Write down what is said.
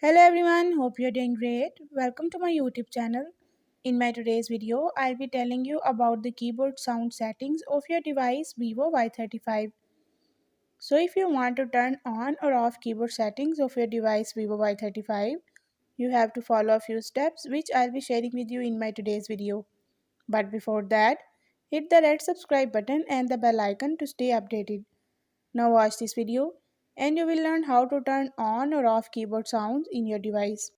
Hello everyone, hope you're doing great. Welcome to my YouTube channel. In my today's video, I'll be telling you about the keyboard sound settings of your device VIVO Y35. So if you want to turn on or off keyboard settings of your device VIVO Y35, you have to follow a few steps which I'll be sharing with you in my today's video. But before that, hit the red subscribe button and the bell icon to stay updated. Now watch this video and you will learn how to turn on or off keyboard sounds in your device.